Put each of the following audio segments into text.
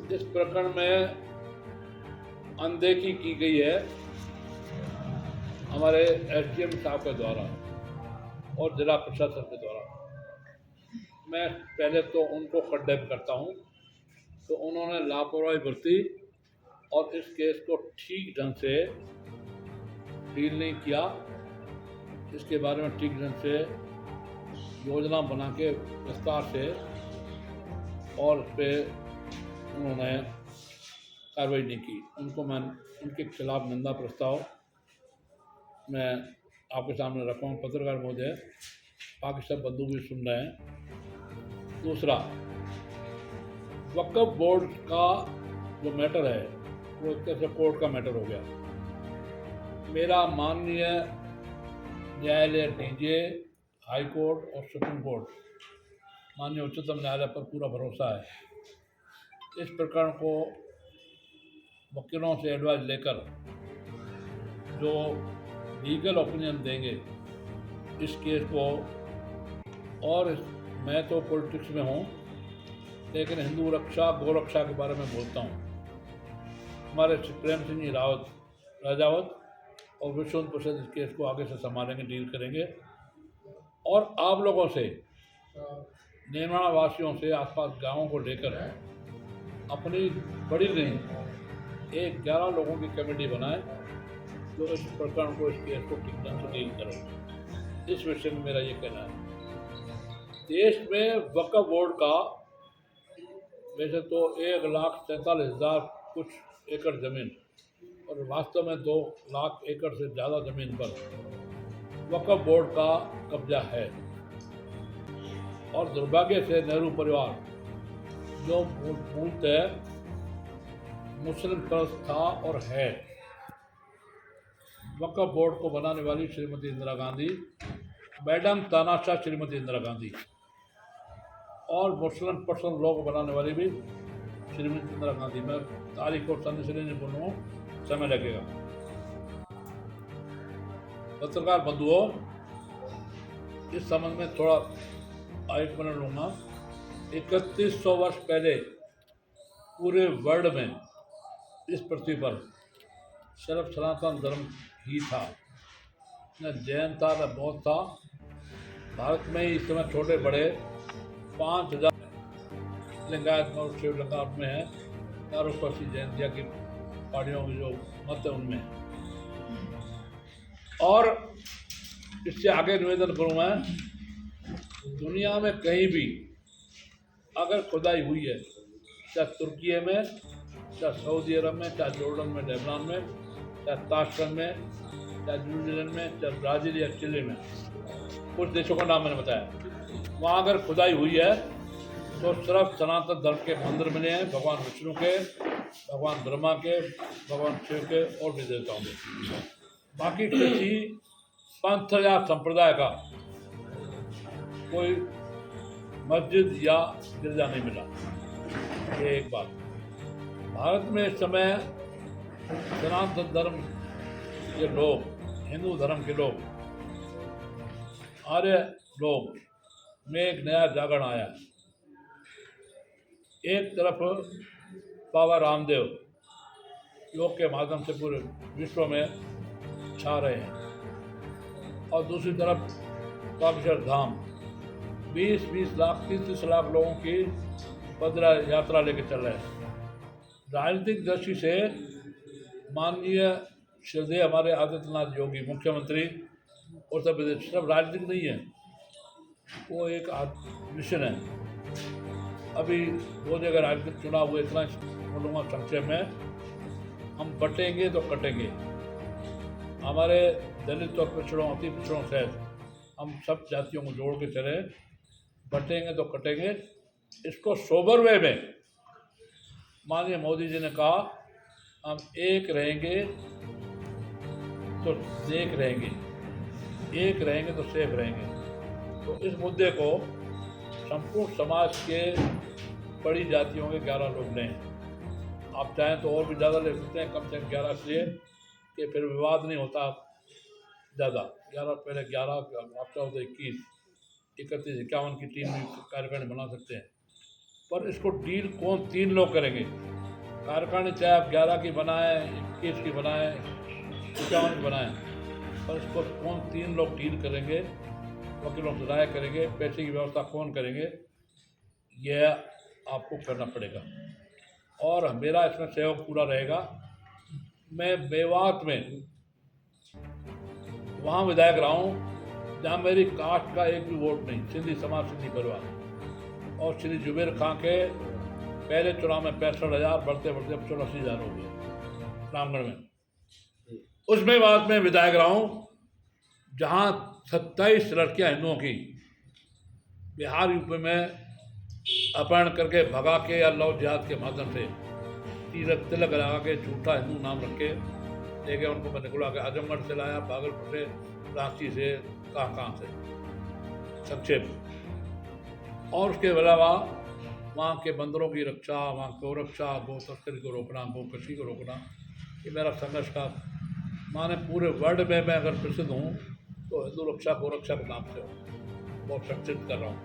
इस प्रकरण में अनदेखी की गई है हमारे एसडीएम साहब के द्वारा और जिला प्रशासन के द्वारा। मैं पहले तो उनको कंडेम करता हूं। तो उन्होंने लापरवाही बरती और इस केस को ठीक ढंग से डील नहीं किया। इसके बारे में ठीक ढंग से योजना बना के विस्तार से और उस पर उन्होंने कार्रवाई नहीं की। उनके खिलाफ निंदा प्रस्ताव मैं आपके सामने रखा हूँ। पत्रकार महोदय, बाकी सब बंधु भी सुन रहे हैं। दूसरा, वक्फ बोर्ड का जो मैटर है वो एक तरह से कोर्ट का मैटर हो गया। मेरा माननीय न्यायालय डीजे, हाई कोर्ट और सुप्रीम कोर्ट, माननीय उच्चतम न्यायालय पर पूरा भरोसा है। इस प्रकरण को वकीलों से एडवाइस लेकर जो लीगल ओपिनियन देंगे इस केस को, और मैं तो पॉलिटिक्स में हूँ लेकिन हिंदू रक्षा गौ रक्षा के बारे में बोलता हूँ। हमारे प्रेम सिंह जी राजावत और विश्वनाथ प्रसाद इस केस को आगे से संभालेंगे, डील करेंगे। और आप लोगों से, नेमाड़ा वासियों से, आसपास गांवों को लेकर अपनी बड़ी नहीं, एक 11 लोगों की कमेटी बनाए जो इस प्रकरण को, इस केस को ठीक ढंग से डील करें। इस विषय में मेरा ये कहना है। देश में वक्फ बोर्ड का वैसे तो 1,47,000 कुछ एकड़ जमीन और वास्तव में 2 लाख एकड़ से ज़्यादा जमीन पर वक्फ बोर्ड का कब्जा है। और दुर्भाग्य से नेहरू परिवार जो मूलतः मुस्लिम परस्त था और है, वक्फ बोर्ड को बनाने वाली श्रीमती इंदिरा गांधी, मैडम तानाशाह श्रीमती इंदिरा गांधी, और मुस्लिम पर्सनल लॉ को बनाने वाली भी श्रीमती इंदिरा गांधी। मैं तारीख और सन इसलिए नहीं बोलूँगा, समय लगेगा। पत्रकार बंधुओं, इस संबंध में थोड़ा 1 मिनट लूँगा। 3100 वर्ष पहले पूरे वर्ल्ड में इस पृथ्वी पर सिर्फ सनातन धर्म ही था, न जैन था न बौद्ध था। भारत में ही इस समय छोटे बड़े 5000 लिंगायत और शिव लिंगायत में है, चारों जैन की पहाड़ियों की जो मत है उनमें। और इससे आगे निवेदन करूँ मैं, दुनिया में कहीं भी अगर खुदाई हुई है, चाहे तुर्की में, चाहे सऊदी अरब में, चाहे जॉर्डन में, लेबनान में, चाहे ताशकंद में, चाहे न्यूजीलैंड में, चाहे ब्राज़ील या चिली में, कुछ देशों का नाम मैंने बताया, वहाँ अगर खुदाई हुई है तो सिर्फ सनातन धर्म के मंदिर मिले हैं, भगवान विष्णु के, भगवान ब्रह्मा के, भगवान शिव के और भी देवताओं के। बाकी किसी पंथ या संप्रदाय का कोई मस्जिद या गिरजा नहीं मिला। ये एक बात। भारत में इस समय सनातन धर्म के लोग, हिंदू धर्म के लोग, आर्य लोग में एक नया जागरण आया है। एक तरफ बाबा रामदेव योग के माध्यम से पूरे विश्व में छा रहे हैं और दूसरी तरफ कामेश्वर धाम 20-20 लाख 30 लाख लोगों की पद यात्रा लेके चल रहे हैं। राजनीतिक दृष्टि से माननीय श्रद्धेय हमारे आदित्यनाथ योगी मुख्यमंत्री उत्तर प्रदेश, सिर्फ राजनीतिक नहीं है, वो एक मिशन है। अभी 2 जगह राजनीतिक चुनाव हुए, इतना बोलूँगा संक्षेप में, हम बटेंगे तो कटेंगे। हमारे दलित और पिछड़ों, अति पिछड़ों सहित हम सब जातियों को जोड़ के चले, बटेंगे तो कटेंगे। इसको सोबर वे में माननीय मोदी जी ने कहा, हम एक रहेंगे तो देख रहेंगे, एक रहेंगे तो सेफ रहेंगे। तो इस मुद्दे को संपूर्ण समाज के बड़ी जातियों के 11 लोग लें। आप चाहें तो और भी ज़्यादा ले सकते हैं, कम से कम 11 इसलिए कि फिर विवाद नहीं होता ज़्यादा। 11 पहले 11 आपका होता 21, 31, 51 की टीम में कार्यकारिणी बना सकते हैं। पर इसको डील कौन 3 लोग करेंगे? कार्यकारिणी चाहे आप 11 की बनाएं, 21 की बनाएं, 51 की बनाएं, पर इसको कौन 3 लोग डील करेंगे, वकीलों से राय करेंगे, पैसे की व्यवस्था कौन करेंगे, यह आपको करना पड़ेगा। और मेरा इसमें सहयोग पूरा रहेगा। मैं मेवात में वहाँ विधायक रहा हूँ जहाँ मेरी कास्ट का एक भी वोट नहीं, सिंधी समाज, सिंधी परिवार। और श्री जुबेर खां के पहले चुनाव में 65,000, बढ़ते बढ़ते अब 84,000 हो गए रामगढ़ में। उस मेवात में विधायक रहा हूँ जहाँ 27 लड़कियाँ हिंदुओं की बिहार यूपी में अपहरण करके भगा के या लव जिहाद के माध्यम से तिलक लगा के झूठा हिंदू नाम रख के लेके उनको मैंने बुला के आजमगढ़ से लाया, भागलपुर से, रांची से, कहाँ से, संक्षेप। और उसके अलावा वहाँ के बंदरों की रक्षा, वहाँ गौ रक्षा, गौ तस्करी को रोकना, गौ कृषि को रोकना, ये मेरा संघर्ष का माने पूरे वर्ल्ड में मैं अगर प्रसिद्ध हूँ तो हिंदू रक्षा, गौ रक्षा के नाम से हूँ, बहुत संक्षिप्त कर रहा हूँ।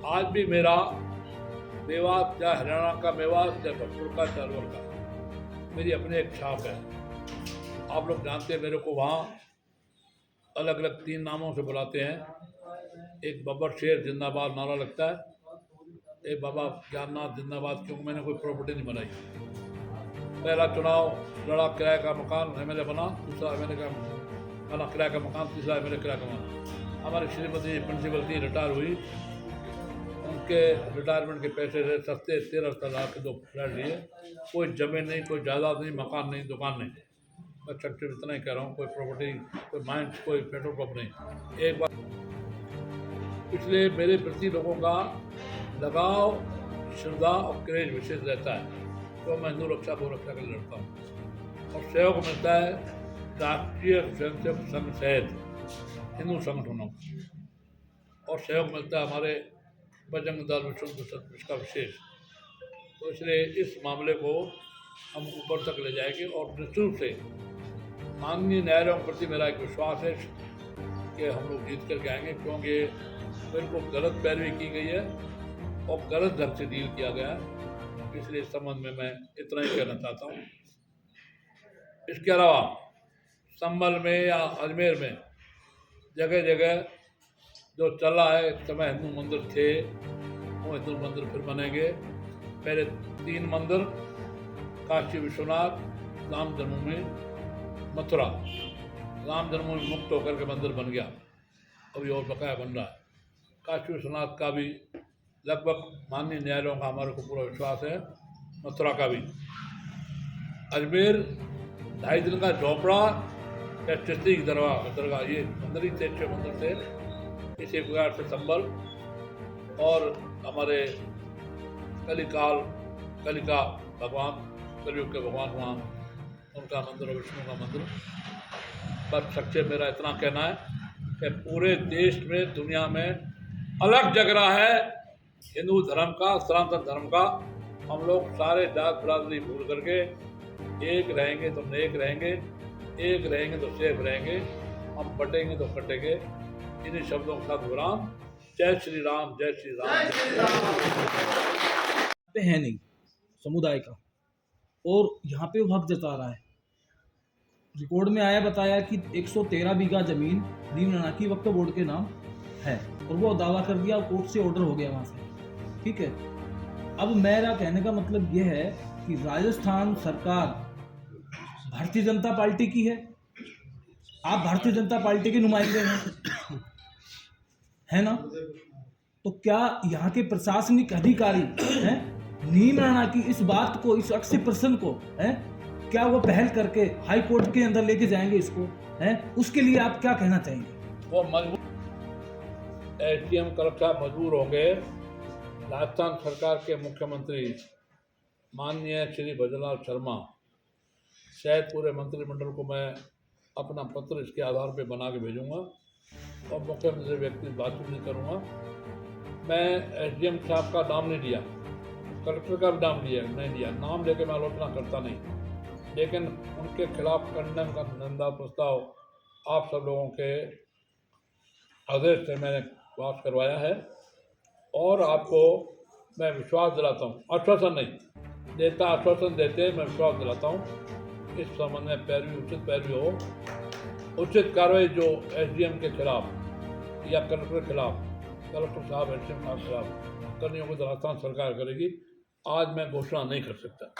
आज भी मेरा मेवात, चाहे हरियाणा का मेवात, चाहे भरतपुर का, चाहे अलवर का, मेरी अपनी एक छाप है। आप लोग जानते हैं मेरे को वहाँ अलग अलग 3 नामों से बुलाते हैं। एक बब्बर शेर जिंदाबाद नारा लगता है, एक बाबा ज्ञाननाथ जिंदाबाद, क्योंकि मैंने कोई प्रॉपर्टी नहीं बनाई। पहला चुनाव लड़ा, किराए का मकान एमएलए बना, दूसरा एमएलए का बना किराए का मकान, तीसरा एमएलए किराए का मकान। हमारी श्रीमती प्रिंसिपल थी, रिटायर हुई, उनके रिटायरमेंट के पैसे से सस्ते 13,000 के 2 फ्लैट लिए। कोई ज़मीन नहीं, कोई जायदाद नहीं, मकान नहीं, दुकान नहीं, मैं संक्षिप्त इतना ही कह रहा हूँ। कोई प्रॉपर्टी, कोई माइंस, कोई पेट्रोल पंप नहीं। एक बार इसलिए मेरे प्रति लोगों का लगाव, श्रद्धा और क्रेज विशेष रहता है, तो मैं हिंदू रक्षा, गौ रक्षा के लिए लड़ता हूँ। और सहयोग मिलता है राष्ट्रीय स्वयंसेवक संघ सहित हिंदू संगठनों, और सहयोग मिलता है हमारे बजरंग दल, विश्व परिषद का विशेष। तो इसलिए इस मामले को हम ऊपर तक ले जाएंगे और निश्चित से माननीय न्यायालयों के प्रति मेरा एक विश्वास है कि हम लोग जीत करके आएंगे, क्योंकि बिल्कुल गलत पैरवी की गई है और गलत ढंग से डील किया गया है। इसलिए इस संबंध में मैं इतना ही कहना चाहता हूँ। इसके अलावा संभल में या अजमेर में जगह जगह जो चल रहा है, इस समय हिंदू मंदिर थे, वो हिंदू मंदिर फिर बनेंगे। पहले 3 मंदिर, काशी विश्वनाथ, राम जन्मभूमि, मथुरा। राम जन्मभूमि मुक्त होकर के मंदिर बन गया, अभी और बकाया बन रहा है। काशी विश्वनाथ का भी लगभग माननीय न्यायालयों का हमारे को पूरा विश्वास है, मथुरा का भी। अजमेर 2.5 दिन का झोपड़ा या चिश्ती की दरगाह, ये मंदिर ही थे, 6 मंदिर थे। इसी प्रकार से संभल और हमारे कलिका भगवान, कलयुग के भगवान, वहाँ उनका मंदिर और विष्णु का मंदिर। बस संक्षेप मेरा इतना कहना है कि पूरे देश में, दुनिया में अलग जग रहा है हिंदू धर्म का, सनातन धर्म का। हम लोग सारे जात बिरादरी भूल करके एक रहेंगे तो नेक रहेंगे, एक रहेंगे तो सेफ रहेंगे, हम बटेंगे तो कटेंगे। इन्हीं शब्दों के साथ विराम। जय श्री राम, जय श्री राम। पे है नहीं समुदाय का, और यहाँ पे वो हक जता रहा है। रिकॉर्ड में आया, बताया कि 113 बीघा जमीन नीम नानाकी वक्फ बोर्ड के नाम है, और वो दावा कर दिया, कोर्ट से ऑर्डर हो गया वहां से। ठीक है, अब मेरा कहने का मतलब ये है कि राजस्थान सरकार भारतीय जनता पार्टी की है, आप भारतीय जनता पार्टी के नुमाइंदे हैं, है ना? तो क्या यहाँ के प्रशासनिक अधिकारी हैं नीम राणा की इस बात को, इस अक्षय प्रश्न को, हैं क्या वो पहल करके हाई कोर्ट के अंदर लेके जाएंगे इसको, हैं? उसके लिए आप क्या कहना चाहेंगे? वो मजबूर एसडीएम कलेक्टर मजबूर होंगे। राजस्थान सरकार के मुख्यमंत्री माननीय श्री भजनलाल शर्मा शायद पूरे मंत्रिमंडल को मैं अपना पत्र इसके आधार पर बना के भेजूंगा और मुख्यमंत्री से व्यक्तिगत बातचीत नहीं करूँगा। मैं एसडीएम साहब का नाम नहीं दिया, कलेक्टर का भी नाम नहीं दिया, नाम लेके मैं आलोचना करता नहीं, लेकिन उनके खिलाफ कंडम का निंदा प्रस्ताव आप सब लोगों के आदेश से मैंने पास करवाया है। और आपको मैं विश्वास दिलाता हूँ, आश्वासन नहीं, नेता आश्वासन देते हैं, मैं विश्वास दिलाता हूँ इस संबंध में उचित पैरवी हो। उचित कार्रवाई जो SDM के खिलाफ या कलेक्टर के खिलाफ, कलेक्टर साहब SDM साहब के खिलाफ करनी होगी तो राजस्थान सरकार करेगी। आज मैं घोषणा नहीं कर सकता।